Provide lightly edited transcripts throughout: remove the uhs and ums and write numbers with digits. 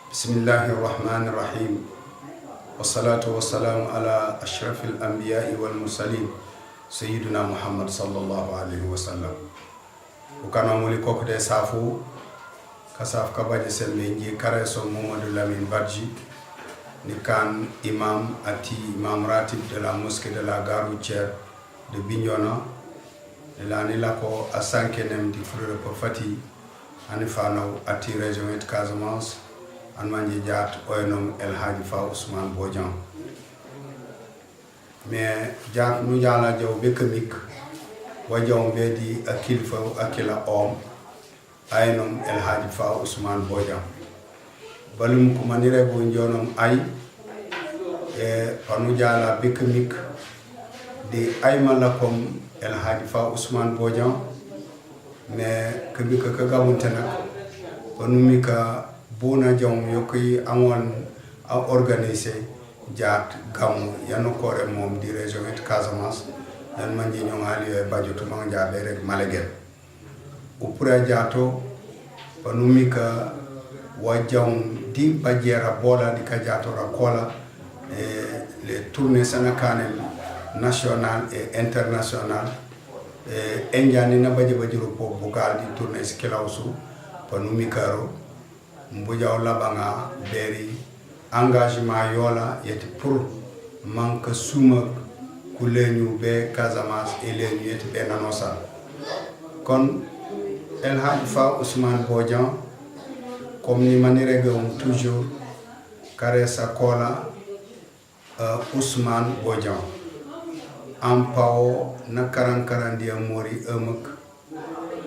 Bismillahi rahmani rahim. Wassalatu wassalamu ala ashrafil anbiya'i wal mursalin sayyidina Muhammad sallallahu alaihi wasallam. Ukana muli kokde safu kasaf kabaje sembe nji kareso Mamadou Lamine Badji ni kan imam imam ratib de la mosquée de la gare routière de Bignona lani lako asanke nem di frère Fati anifano ati région de Casamance an manje jaat oyenom El Hadji Fa Ousmane Bodian mais jaat nu jala jaw bekemik wajaw bedi akilfa akila ayenom El Hadji Fa Ousmane Bodian balum ko manire bo njonom ay panu jala bekemik de aymalakom El Hadji Fa Ousmane Bodian mais kebika ka gamuntena konumika bona jom yokoy amon a organiser jaat gamu yano kore mom di région de Casamance dan manji ñongali e bajotu ma jaabe rek malegen upura jaato panumika wajam di bajera bola di ka jaato rakola les tournées sanakane national et international enjani na bajiro po bugal di tournées kilawsu panumikaro mbujaw labanga beri engagement yola yeti pour manque suma kulenyu be Casamance et lenyu yeti be nanosa kon El Hadji Fa Ousmane Bodian comme ni manire gum toujours karesa kola Ousmane Bodian ampao na karandia mori emek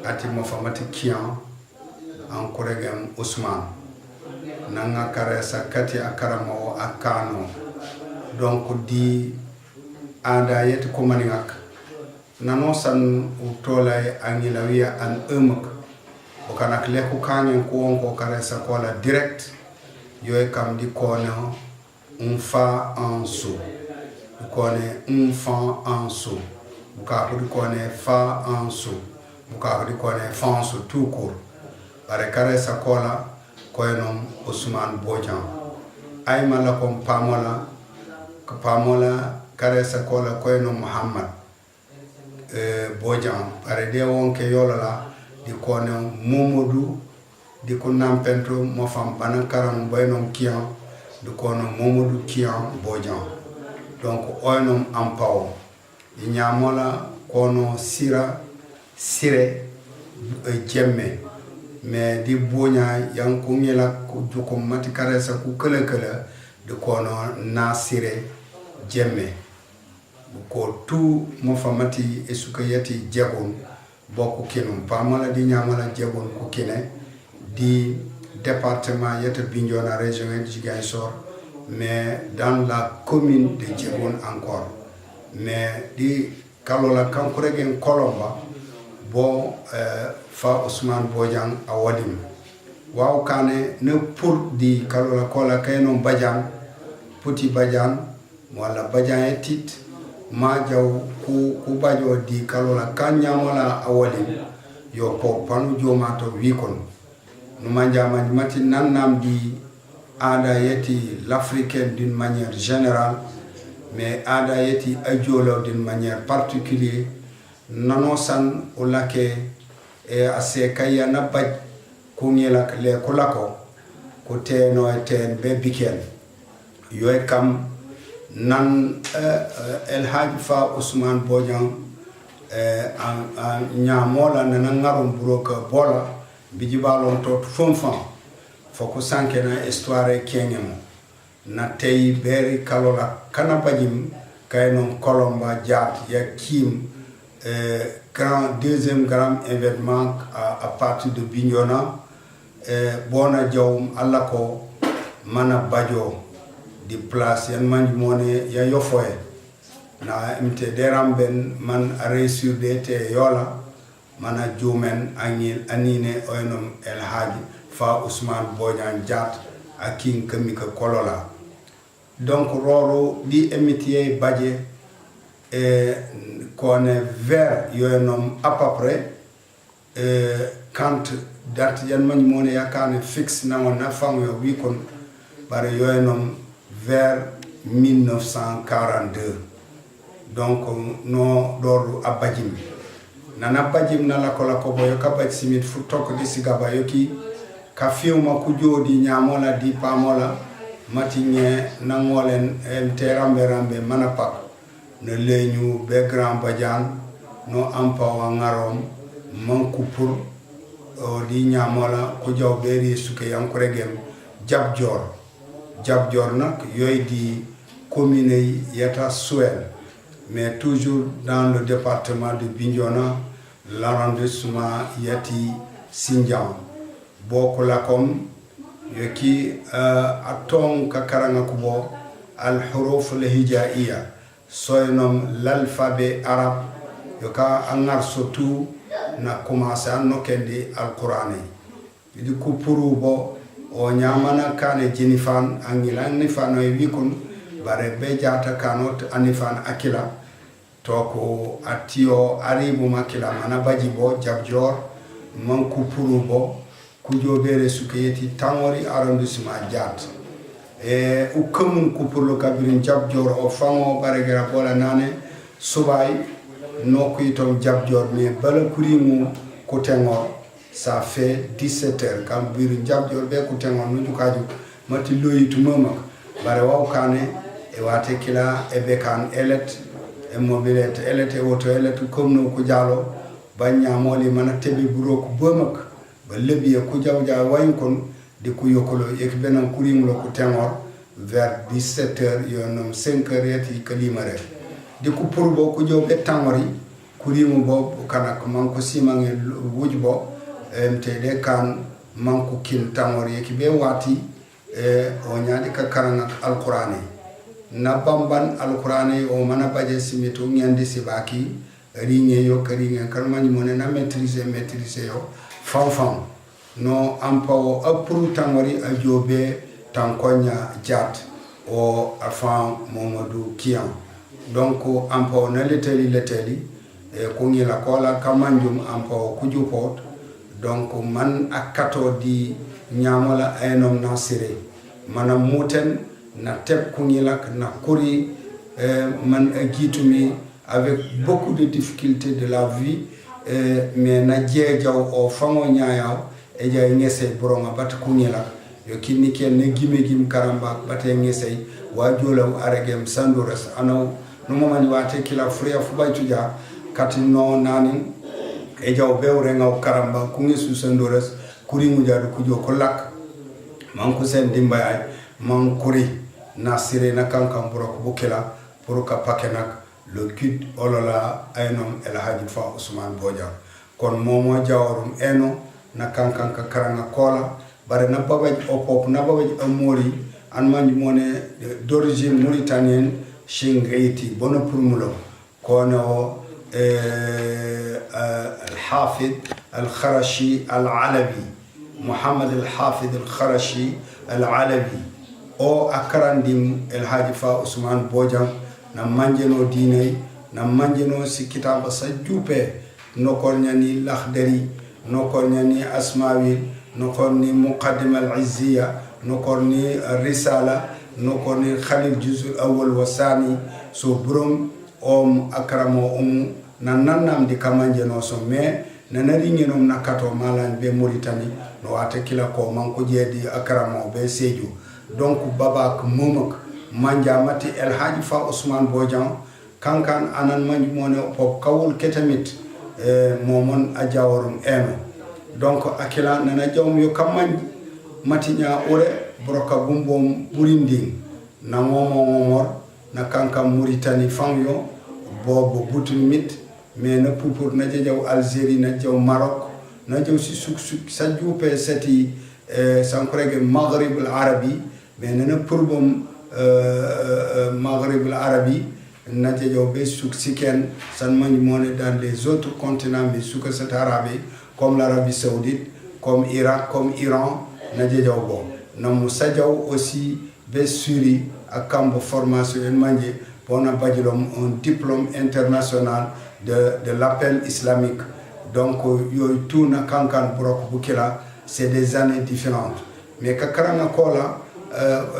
ati mofamati kian en koregem Ousmane nanga karesa kati akaramo akano donc di anda yet ko maningak nano san utolay angilawia an emek o kanak leku kanyen ko onko karesa kola direct yoy kam di kono un fa en sous kone un fan en sous buka ko di kone fa en sous buka ko di kone fa en sous tout court bare karesa kola koyenom Ousmane Bodian ay mala kom pamola karesa kola koyenom Muhammad Bodian bare de wonke yolola di kono Momodou di ko nampento mo fam banan karam boynom kian di kono Momodou kian Bodian donc oyenom ampaw di nyamola kono sire jemme mais di bonya yang ko ngela ko joko mati karesa ku kala de kono nasire jemme ko tu mo famati esukayati jagon bokku kinum pamala di nyamala jagon ko kine di département yata Bignona région de Ziguinchor mais dans la commune de Djegon encore mais di kalola kankuregen Kolomba bon Fa Ousmane Bodian a wadim waw kane ne pour di kalola kola kayno Badian puti Badian wala Badian etit ma jaw ku bajo di kalola kanyamola a wadim yo po panu jomato wikon no manjama mati nannam di ada yeti l'africaine d'une manière générale mais ada yeti ajolo d'une manière particulière nano san ulake ase kaya na baj kungela le kulako ko teno ten be biken yoy kam nan El Hadji Fa Ousmane Bodian nyamola na ngarum buroka bola bijibalon to fonfan foko sankena histoire kengemo na tay beri kalola kana bajim kaynon Kolomba jaat ya kim deuxième grand événement à partir de Bignona bona jawum alla ko mana bajo di place yan manji mone ya yofoye na mte deramben man réussir de yola mana jumen anine oyenom El Hadji Fa Ousmane Bodian jaat akin kamika kolola donc roro di émitier badje qu'on est vers yonom à peu près quand date yan man mo ne yakane fixe na wona fam yo wi kon bare yoynom vers 1942 donc no do abajim nana bajim na la ko boyo ka baj simit fu tok di sigaba yoki ka fiuma ku jodi nyamola di pamola matinye nangolen el terambe manapak ne leñu be grand badian no ampa wa ngarom manku pour di nyamola ku jaw beri suke yankure gem jabjor nak yoy di commune yata Suel mais toujours dans le département de Bignona l'arrondissement yati Sindian boko lakom yoki atong kakaranga kubo al huruf al hijaiya soynom l'alphabet arabe yoka angar sotu na commencé anno kendi al qur'ani di ku puru bo o nyamana kane jinifan angila nifano yikun bare be jata kanot anifan akila toko atio aribu makila mana bajibo jabjor man ku puru bo kujo bere sukeyeti tangori arrondissement jat u kamun ku purlo kabirin jabjor o fango bare gara bola nane subay no kuitom jabjor me bala kurimu ko tengor ça fait 17h quand birin jabjor be ko tengor no jukaju mati loyitu mamak bare waw kane e wate kila e be kan elet e mobilet elet e woto elet komno ko jalo banya moli mana tebi buro ko bomak ba lebi ko jawja wayin kon de ko yokolo ek benan kurimulo ko tengor vers 17h yonom 5h yati kalimare de ko pourbo ko jow be tangori kurimu bo kana ko man ko simange wujbo mtd kan man ko kin tangori ek be wati o nyaadi ka karanga alqur'ani na bamban alqur'ani o mana baje simito nyandi sibaki ringe yo karinge kan mani mone na maîtriser yo fam no ampo apuru tangori ajobe tankonya jat o afan Mamadou Kian donc ampo na leteli e ko ngila kola kamanjum ampo kujupot donc man akato di nyamola enom nasire mana muten na tep ko ngilak na kuri man agitumi avec beaucoup de difficultés de la vie mais na jeejaw o fango nyaayaw e jay ngese boronga bat ko ngilak yo kinni ken ne gim karamba bate ngese wajolaw aregem sandoras anaw no momani wate kila fria fubaytuja kati no nani e jaw bewre ngaw karamba ko ngesu sandoras kuri mujadu kujo ko lak man ko sen dimbay man kuri nasire na kankam borok bukela pour ka pakenak le kit olola aynom El Hadji Fa Ousmane Bodian kon momo jawarum eno na kankan ka karanga kola bare na babaj opop na babaj amori an manji mone d'origine mauritanienne shingaiti bono purmulo kono الحافظ الخرشي العلبي محمد الحافظ الخرشي العلبي او اكرانديم الحاج فا عثمان بوجان na manjeno dinay na manjeno si kitaba sa jupe nokor nyani lakhdari nokor nyani asmawi nokor ni muqaddima al-izziya nokor ni risala nokor ni khalil juzul awwal wa sani so brum akramo na nannam di kamanjeno so me na naringenom nakato malan be Mauritanie no ata kila ko man ko jedi akramo be seju donc babak momak manjamati El Hadji Fa Ousmane Bodian kankan anan manji mone pop kawul ketamit momon ajawarum eno donc akila nana jawm yo kamman matinya ore broka bumbom burindi na ngomor na kankan Mauritanie famyo bobo butumit mais na pupur na jaw Algérie na jaw Maroc na jaw si suk sa jupe seti sankrege Maghrib al Arabi mais na purbom Maghrib al Arabi na jaw be suk siken san mani mone dans les autres continents mais suk cet arabe comme l'Arabie Saoudite comme Irak comme Iran na jaw bo na musajaw aussi be Syrie ak camp formation en manje pona bajilom un diplôme international de l'appel islamique donc yoy tout na kankan brok bukila c'est des années différentes mais ka karanga kola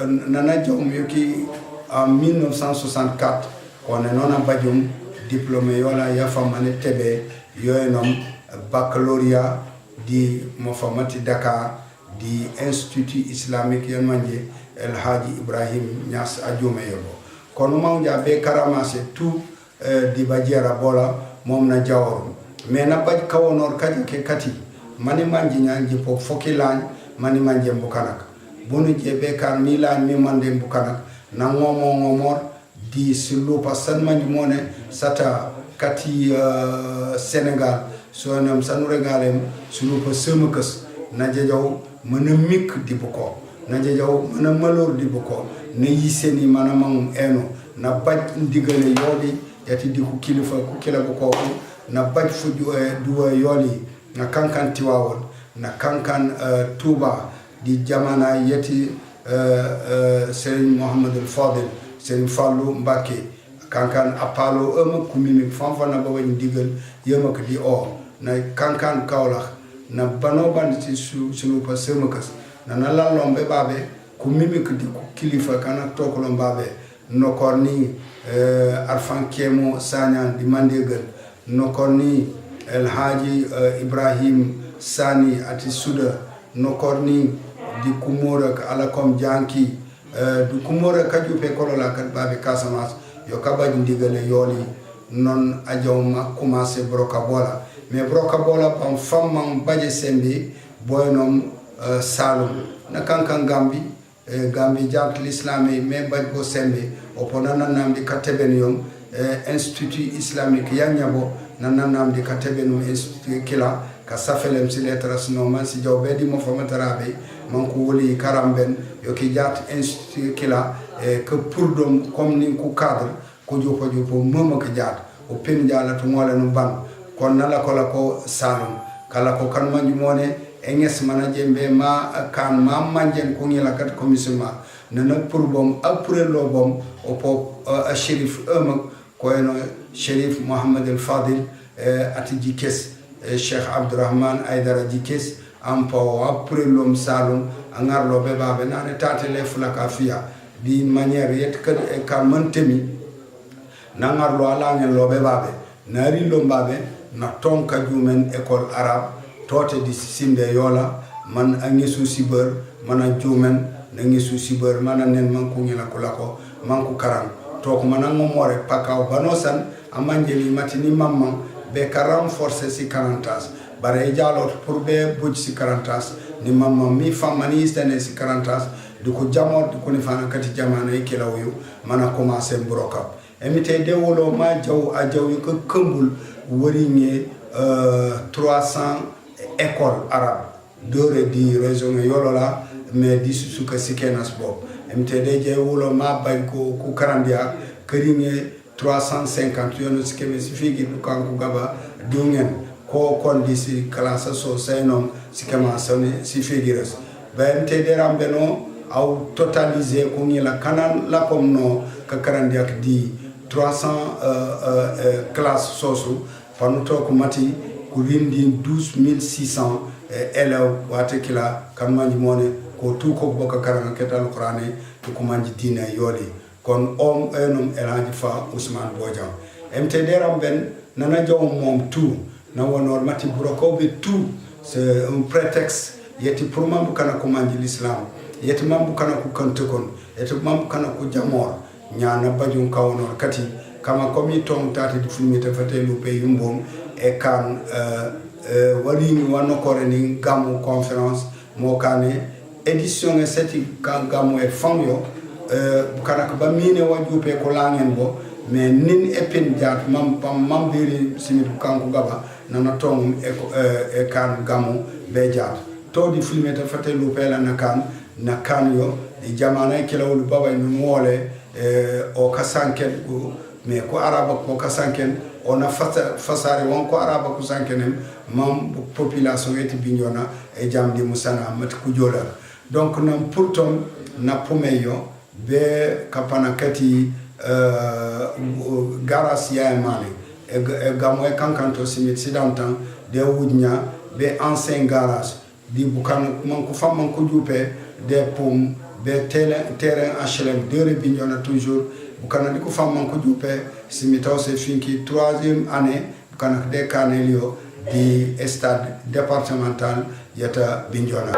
nana jom yoki en 1964 on est non badium diplômé yola ya famane tebe yoenom baccalauréat di mofamati Dakar di institut islamique yan manje El Hadji Ibrahim Niass Adjoume yobo kono mawja be karamase tout di bajera bola mom na jawor mais na baj kawonor kadi ke kati mani manji nyanji po foki lañ mani manje mbukanak bonu je be kan mi lañ mi mande mbukanak na ngomor di silu pasan manji mone sata kati Sénégal so nam sanu regalem silu pa semekas na jajaw mana mik di buko na jajaw mana malor di buko na yiseni mana mang eno na baj ndigale yoli yati di ku kilifa ku kila buko na baj fu duwa yoli na kankan tiwawon na kankan Touba di jamana yati Serigne Mohamed El Fadil Serigne Fallou Mbacké kankan apalo kumimi fanfana ba wani digal yema ko di o na kankan Kaolack na bano ban ci sunu pa semakas na lalombe babe kumimi ko di kilifa kana tokolom babe nokorni Arfan Kemo Sagnan di Mandegal nokorni El Hadji Ibrahim Sani ati Souda nokorni di Kumora ka alakom janki du Kumora kaju pe kolola kat babe Casamance yo kabaji ndigale yoli non ajawma commencé broka bola mais broka bola pam famman baje sembe boynom Saloum na kankan Gambi jant l'islamé mais baj bo sembe oponana namdi kateben yom institut islamique yanyabo nanam di kateben institut kila ka safelem si letras no man si jawbe di mo famatarabe man ko woli karamben yo ki jat institut kila que pour dom comme ni ku cadre ko jopo mama ka jat o pen jala to ngole no ban kon nala ko la ko Saloum kala ko kan manju mone enges mana jembe ma kan ma manjen ko ngila kat commission ma nana pour bom après lo bom o po a Chérif ko eno Chérif Mohamed El Fadil ati jikes Cheikh Abdourahmane Aydara jikes ampo après lom Saloum angar lo be babe nane tatele fulaka fiya di manière yet ka mantemi nangar lo ala ngel lo be babe nari lo babe na tonka jumen école arabe tote di sinde yola man angisu siber mana jumen nangisu siber mana nen man ko ngila ko lako man ko karam to ko man ngomore pakaw banosan amanjeli matini mamma be karam force si 40 bare jalot pour be buj si 40 ni mamma mi famani stene si 40 du ko jamor du ko ni fana kati jamana e kelawyu mana commencer broka emite de wolo ma jaw a jaw ko kembul wori nge 300 écoles arabes dore di région yolola mais di suka sikenas bob MTD je wolo ma bay ko ku karandia keringe 350 yono sikeme sifigi du kanku gaba dungen ko kon di si classe so senom sikema sone sifigiras ba MTD rambeno au totalisé ko ngila kanan la pomno ka karandia di 300 classe sosu panuto ko mati ko windi 12600 élèves wate kila kan manji mone ko tout ko boka karanga ketal qur'ani ko manji dina yoli kon enom El Hadji Fa Ousmane Bodian MTD ramben nana jaw mom tout na wonor mati broko be tout c'est un prétexte yeti pour mambu kana ko manji l'islam yeti mambu kana ko kante kon yeti mambu kana ko jamor nyana bajun kawno kati kama komi tong tati di fulmite fatelu pe yumbom e kan wari ni wano kore ni gamu conférence mo kane édition e seti kan gamu e famyo kana ko bamine wajupe ko langen bo mais nin epen jat mam biri simit kanku gaba nana tong e kan gamu be jat to di fulmite fatelu pe la na kan yo di jamana kelawul baba ni mole o kasanken go mais ko araba ko kasanken on a fasare won ko araba ko sankenem mam population eti bignona e jamdi musana mat ku jola donc nam pourtom na pomeyo be kapana kati garas ya mali e gamo e kankanto simit sidantan de wudnya be ancien garage di bukan man ko fam man ko jupe de pom be terrain HLM de Bignona toujours bukan di ko fam man ko jupe simitaw se finki 3e année bukan de Kanelio di stade départemental yata Bignona.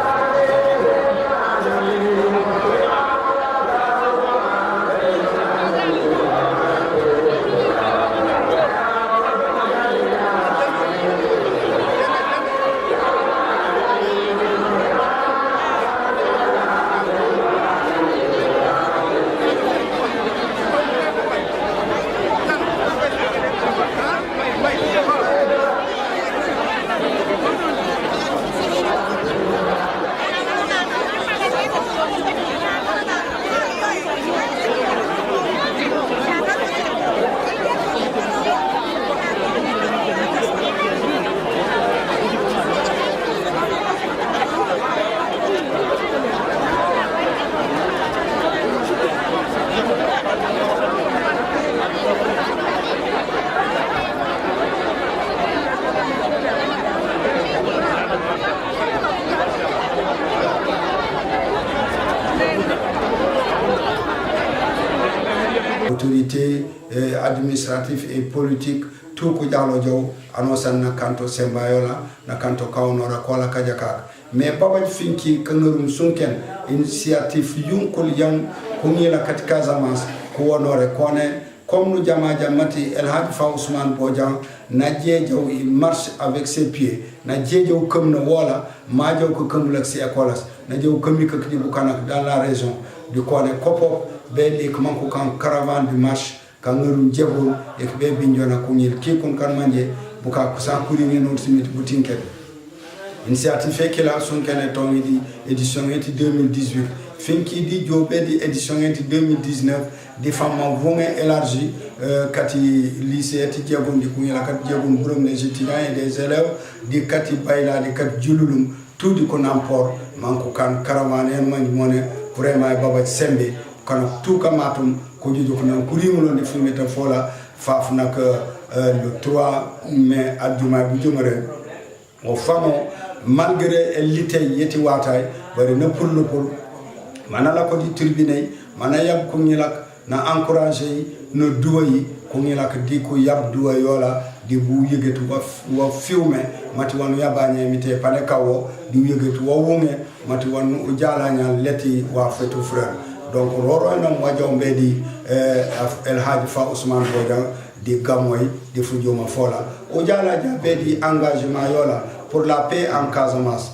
Autorité administrative et politique tout ko jalo jaw anosan na kanto sembayola na kanto kawnora kola kajaka mais babaj finki kangarum sunken initiative yunkul yang ko ngila kat Casamance ko wonore kone comme nous jamati El Hadj Fa Ousmane Bodian na jeejaw il marche avec ses pieds na jeejaw comme na wala ma jaw ko comme l'accès écolas na jaw comme ko di bukanak dans la région du kone kopo beli ko man ko kan caravane du marche kangarum jebol e ko be Bignona ko ngil ki kon kan manje buka ko sa kuri ni non simit butinkel initiative ke la son kene ton di édition 2018 finki di jobe di édition 2019 di femmes vont élargi kati lycée ti diagon di kunyala kat diagon burum les étudiants et des élèves di kati bayla di kat jululum tout di ko nampor manko kan caravane en man moné vraiment baba sembe kan tout kamatum ko jojo ko nan kurimulo di fumeta fola faf nak le 3 mai adjuma bu jomare o famo malgré l'ité yeti watay bari na pour manala ko di tribunal mana yab ko ngilak na encourager no duwayi ko ngilak di ko yab duwa yola di bu yegetu wa fiume mati wanu yabanye mite pane kawo di yegetu wa wonge mati wanu ujala nya leti wa fetu frère donc roro no wajo mbedi El Hadj Fa Ousmane Bodian di gamoy di fujoma fola ujala ja bedi engagement yola pour la paix en Casamance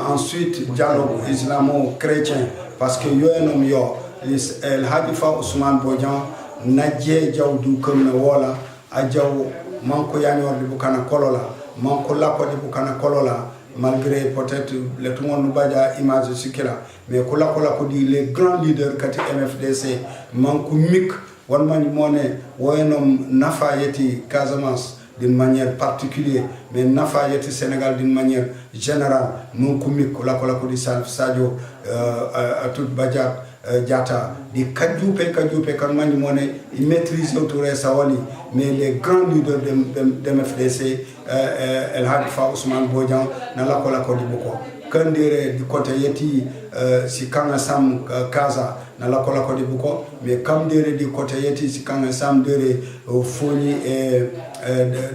ensuite dialogue islamo-chrétien parce que yo enom yo El Hadj Fa Ousmane Bodian nadje jaw du comme wala a jaw manko yanyor di bukana kolola manko lako di bukana kolola malgré peut-être le tout monde badia image sikila mais ko lako di les grands leaders kati MFDC manko mik wan man moné woyenom nafa yeti Casamance d'une manière particulière mais nafa yeti Sénégal d'une manière générale manko mik ko lako di Sadio tout badia Diatta di kadjupe kan mani moné il maîtrise autour sawali mais les grands leaders de MFDC El Hadj Fa Ousmane Bodian na la ko di boko kandere di côté yeti si kanga sam kaza na la ko di boko mais kamdere di côté yeti si kanga sam dere foni et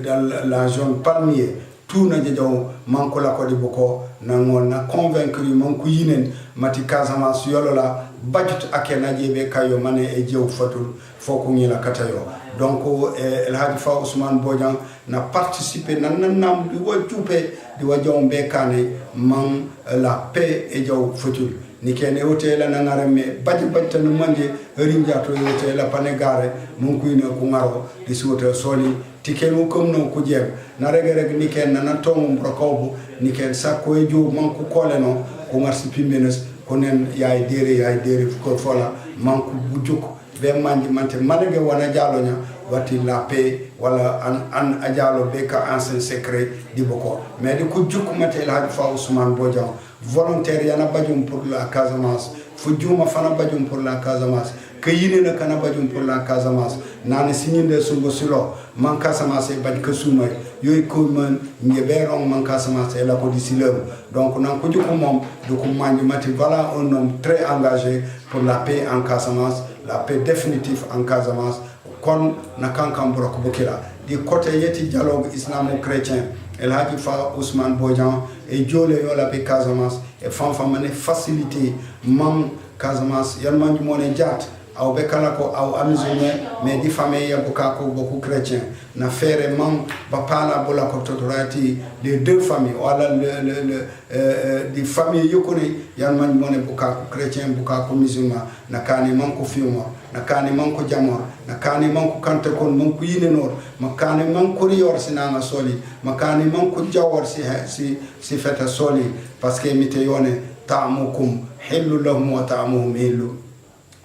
dans la zone palmier tout na jaw manko la ko di boko na ngol na convaincre manko yinen mati Casamance yolola budget akena jebe kayo mané e jew fatul foko ngila katayo donc El Hadj Fa Ousmane Bodian na participé nan di wajoupe di wajombe kané man la paix e jew fatul ni kene hôtel na ngarame budget tan manje rinjato hôtel la panegare mon kuyne ko ngaro di soto soli tikenu comme non ko jeb na reg ni ken na tom brokobu ni ken sakko e jow manko koleno ko ngarsi pimenes konen yaay dere ko fola manku bujuk be manji mante manage wana jalonya wati la paix wala an ajalo be ka ancien secret di boko mais di ko juk mate El Hadj Fa Ousmane Bodian volontaire yana bajum pour la Casamance fu juma fana bajum pour la Casamance que yini na kana bajum pour la Casamance nane signinde sungo silo man Casamance baj ke sumay yoy ko man ngeberon man Casamance la ko disilem donc nan ko juko mom de ko manji mati voilà un homme très engagé pour la paix en Casamance, la paix définitive en Casamance kon na kankam brok bokila du côté yeti dialogue islamo-chrétien El Hadji Fa Ousmane Bodian et Jole yo la paix Casamance et fanfa mané faciliter mam Casamance yan manji moné diat aw be kala ko aw amusume mais di famille ya bokako beaucoup chrétien na faire mam ba pala bola ko totorati les deux familles wala di famille yokone yan man moné bokako chrétien bokako musulman na kani man ko fiuma na kani man ko jamor na kani man ko kante kon man ko yine nor ma kani man ko riyor sinanga soli ma kani man ko jawor si feta soli parce que mite yone ta'amukum hillu lahum wa ta'amuhum hillu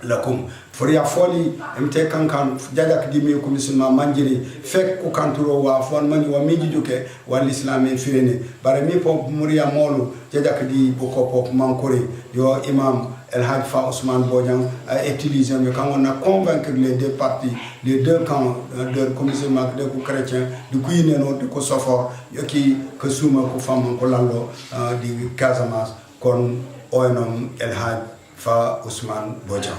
lakum foria foli mte kankan jajak dimi ko musulman manjiri fek ko kanturo wa fon mani wa miji juke wa l'islam en firene bare mi pop muria molu jajak di boko pop mankori yo imam El Hadji Fa Ousmane Bodian a utilisé mais quand on a convaincu les deux parties les deux camps de musulmans de chrétiens du kuine no de ko sofor yo ki ko suma ko fam ko lando di Casamance kon oenom El Hadji Fa Ousmane Bodian